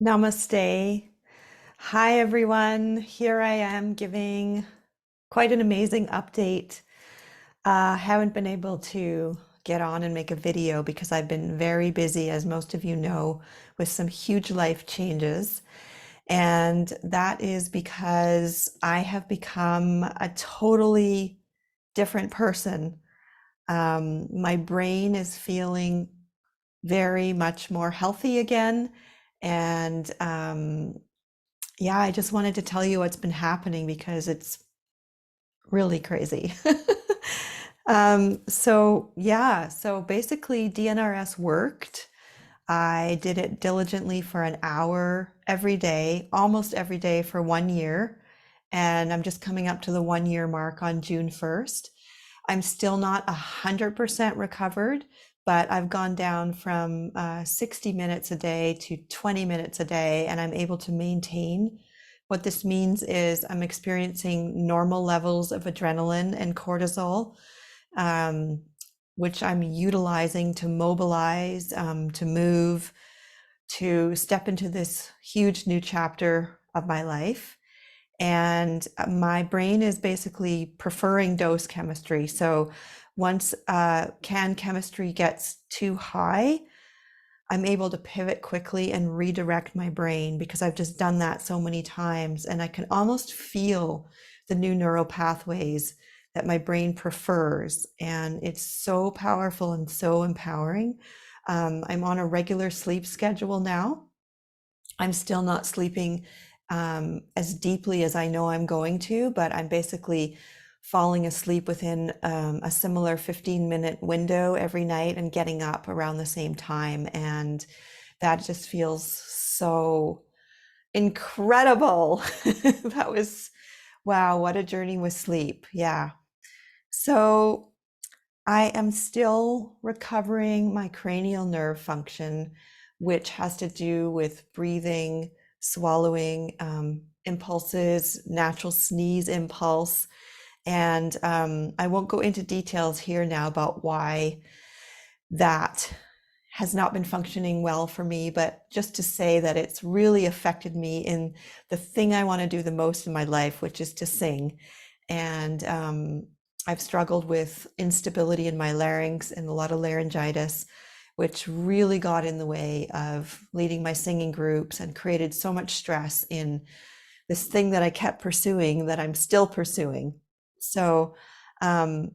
Namaste. Hi, everyone. Here I am giving quite an amazing update. Haven't been able to get on and make a video because I've been very busy, as most of you know, with some huge life changes. And that is because I have become a totally different person. My brain is feeling very much more healthy again. And yeah, I just wanted to tell you what's been happening because it's really crazy. So basically DNRS worked. I did it diligently for an hour every day, almost every day for 1 year. And I'm just coming up to the 1 year mark on June 1st. I'm still not 100% recovered, but I've gone down from 60 minutes a day to 20 minutes a day, and I'm able to maintain. What this means is I'm experiencing normal levels of adrenaline and cortisol, um, which I'm utilizing to mobilize, to move, to step into this huge new chapter of my life. And my brain is basically preferring dose chemistry. So once can chemistry gets too high, I'm able to pivot quickly and redirect my brain because I've just done that so many times. And I can almost feel the new neural pathways that my brain prefers. And it's so powerful and so empowering. I'm on a regular sleep schedule now. I'm still not sleeping as deeply as I know I'm going to, but I'm basically falling asleep within a similar 15-minute window every night and getting up around the same time. And that just feels so incredible. That was, wow, what a journey with sleep. Yeah. So I am still recovering my cranial nerve function, which has to do with breathing, swallowing, impulses, natural sneeze impulse. And I won't go into details here now about why that has not been functioning well for me, but just to say that it's really affected me in the thing I want to do the most in my life, which is to sing. And I've struggled with instability in my larynx and a lot of laryngitis, which really got in the way of leading my singing groups and created so much stress in this thing that I kept pursuing that I'm still pursuing. So um,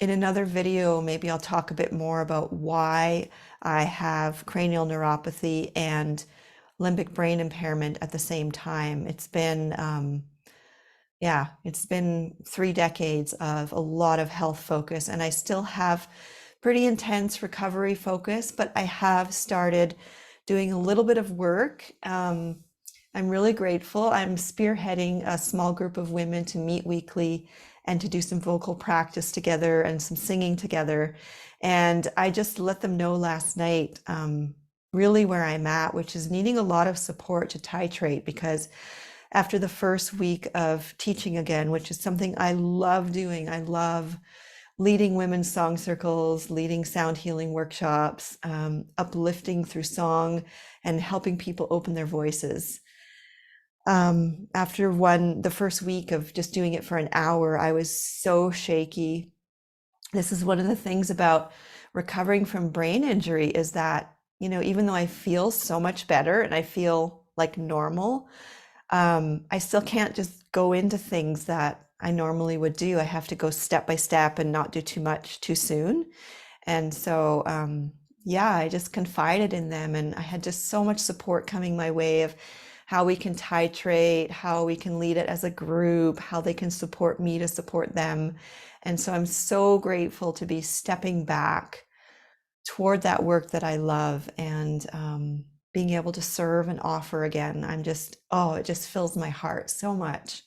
in another video, maybe I'll talk a bit more about why I have cranial neuropathy and limbic brain impairment at the same time. It's been 3 decades of a lot of health focus, and I still have pretty intense recovery focus, but I have started doing a little bit of work. I'm really grateful. I'm spearheading a small group of women to meet weekly and to do some vocal practice together and some singing together. And I just let them know last night, really where I'm at, which is needing a lot of support to titrate because after the first week of teaching again, which is something I love doing, I love leading women's song circles, leading sound healing workshops, uplifting through song, and helping people open their voices. After the first week of just doing it for an hour, I was so shaky. This is one of the things about recovering from brain injury is that, even though I feel so much better and I feel like normal, I still can't just go into things that I normally would do. I have to go step by step and not do too much too soon. And so, yeah, I just confided in them, and I had just so much support coming my way of how we can titrate, how we can lead it as a group, how they can support me to support them. And so I'm so grateful to be stepping back toward that work that I love and being able to serve and offer again. It just fills my heart so much.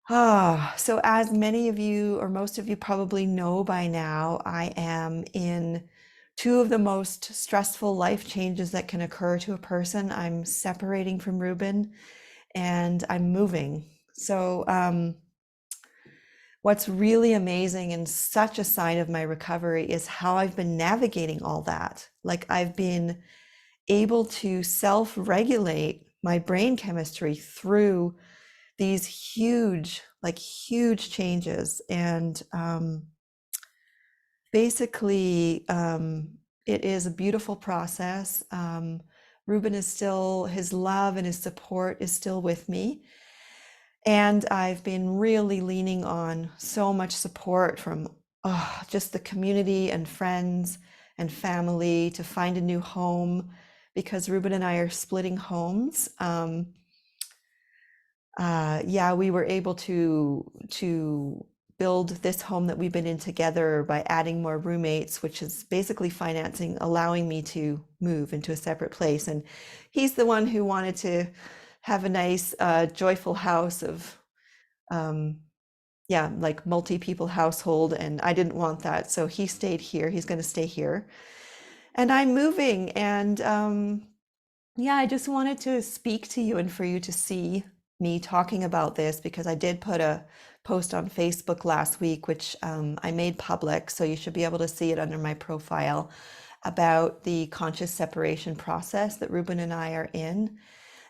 So as many of you or most of you probably know by now, I am in two of the most stressful life changes that can occur to a person. I'm separating from Ruben and I'm moving. So what's really amazing and such a sign of my recovery is how I've been navigating all that. Like I've been able to self-regulate my brain chemistry through these huge, like huge changes. And basically, it is a beautiful process. Ruben is still, his love and his support is still with me. And I've been really leaning on so much support from just the community and friends and family to find a new home because Ruben and I are splitting homes. Yeah, we were able to build this home that we've been in together by adding more roommates, which is basically financing, allowing me to move into a separate place. And he's the one who wanted to have a nice, joyful house of, yeah, like multi-people household, and I didn't want that, so he stayed here. He's going to stay here, and I'm moving, and yeah, I just wanted to speak to you and for you to see me talking about this because I did put a post on Facebook last week, which I made public, so you should be able to see it under my profile, about the conscious separation process that Ruben and I are in.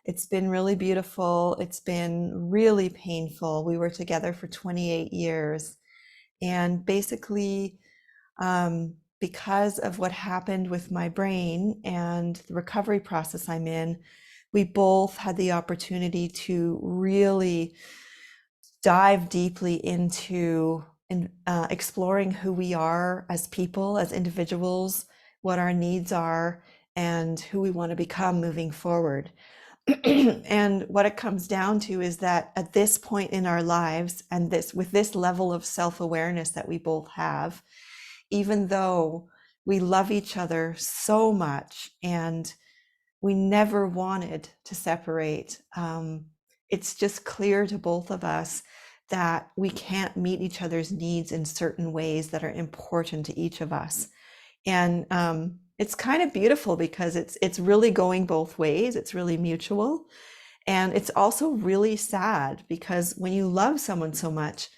It's been really beautiful. It's been really painful. We were together for 28 years. And basically, because of what happened with my brain and the recovery process I'm in, we both had the opportunity to really dive deeply into exploring who we are as people, as individuals, what our needs are, and who we want to become moving forward. And what it comes down to is that at this point in our lives, and this with this level of self-awareness that we both have, even though we love each other so much and we never wanted to separate, it's just clear to both of us that we can't meet each other's needs in certain ways that are important to each of us. And it's kind of beautiful because it's really going both ways. It's really mutual. And it's also really sad because when you love someone so much,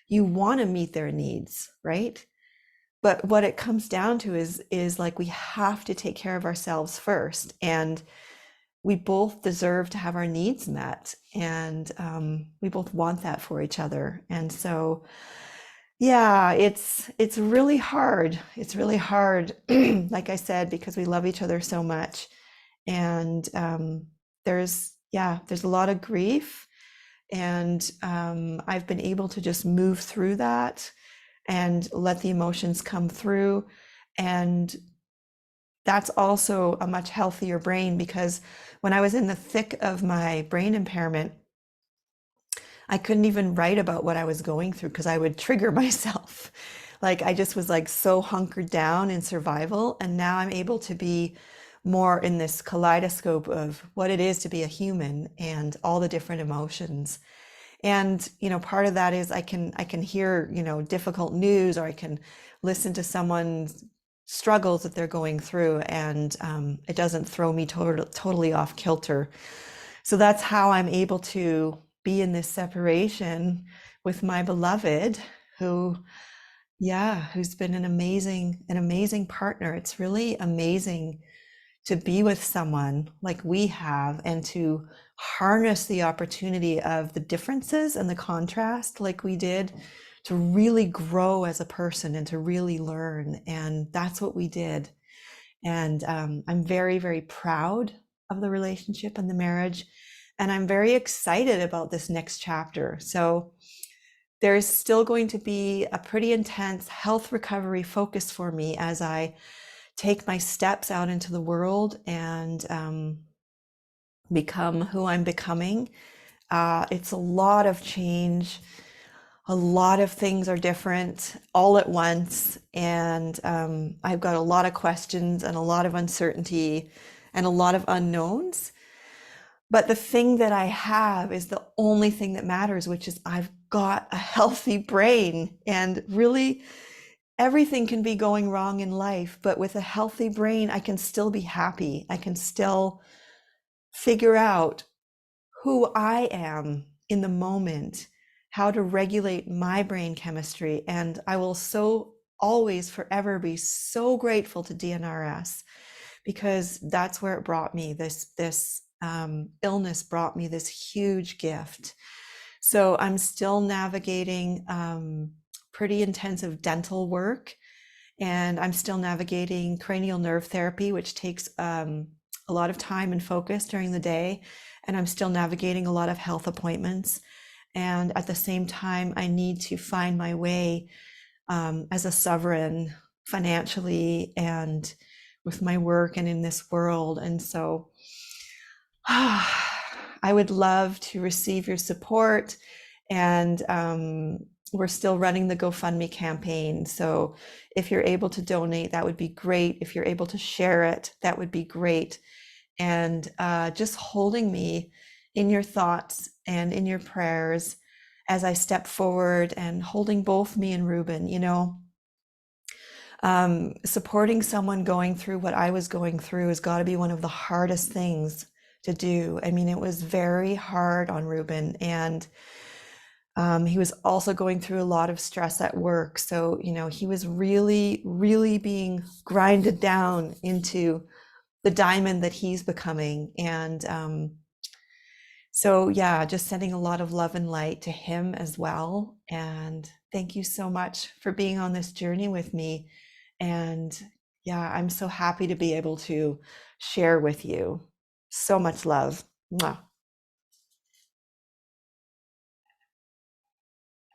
you want to meet their needs, right? But what it comes down to is like we have to take care of ourselves first. And we both deserve to have our needs met. And we both want that for each other. And so yeah, it's really hard. It's really hard, like I said, because we love each other so much. And there's a lot of grief, and I've been able to just move through that and let the emotions come through. And that's also a much healthier brain because when I was in the thick of my brain impairment, I couldn't even write about what I was going through because I would trigger myself. Like I just was like so hunkered down in survival. And now I'm able to be more in this kaleidoscope of what it is to be a human and all the different emotions. And, part of that is I can hear, difficult news, or I can listen to someone's struggles that they're going through, and it doesn't throw me totally off kilter. So that's how I'm able to be in this separation with my beloved, who's been an amazing partner. It's really amazing to be with someone like we have and to harness the opportunity of the differences and the contrast like we did to really grow as a person and to really learn. And that's what we did. And I'm very, very proud of the relationship and the marriage. And I'm very excited about this next chapter. So there's still going to be a pretty intense health recovery focus for me as I take my steps out into the world and become who I'm becoming. It's a lot of change. A lot of things are different all at once. And I've got a lot of questions and a lot of uncertainty and a lot of unknowns. But the thing that I have is the only thing that matters, which is I've got a healthy brain. And really, everything can be going wrong in life, but with a healthy brain, I can still be happy. I can still figure out who I am in the moment, how to regulate my brain chemistry. And I will so always forever be so grateful to DNRS because that's where it brought me. This illness brought me this huge gift. So I'm still navigating pretty intensive dental work, and I'm still navigating cranial nerve therapy, which takes a lot of time and focus during the day. And I'm still navigating a lot of health appointments. And at the same time, I need to find my way as a sovereign financially and with my work and in this world. And so I would love to receive your support. And we're still running the GoFundMe campaign. So if you're able to donate, that would be great. If you're able to share it, that would be great. And just holding me in your thoughts and in your prayers as I step forward, and holding both me and Ruben, supporting someone going through what I was going through has got to be one of the hardest things to do. I mean, it was very hard on Ruben, and he was also going through a lot of stress at work. So, he was really, really being grinded down into the diamond that he's becoming. And so, yeah, just sending a lot of love and light to him as well. And thank you so much for being on this journey with me. And yeah, I'm so happy to be able to share with you. So much love. Mwah.